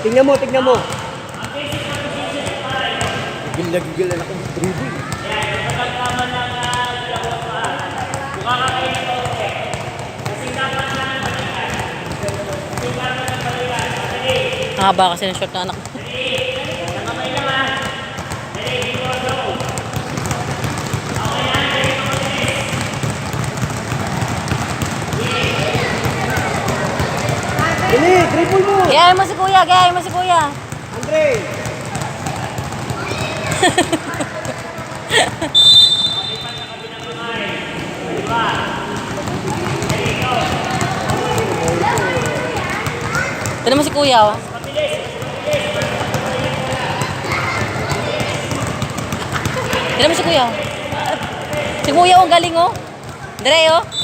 Tingnan mo, tingnan mo. Gigil na gigil na ako. Dribble. Haba kasi ng short na anak ko. Dali, dribble mo. Gaya mo si kuya, gaya mo si kuya. Andre. Tignan mo si kuya, oh. Tignan mo si kuya, oh. Si kuya, oh, galing, oh. Dre, oh.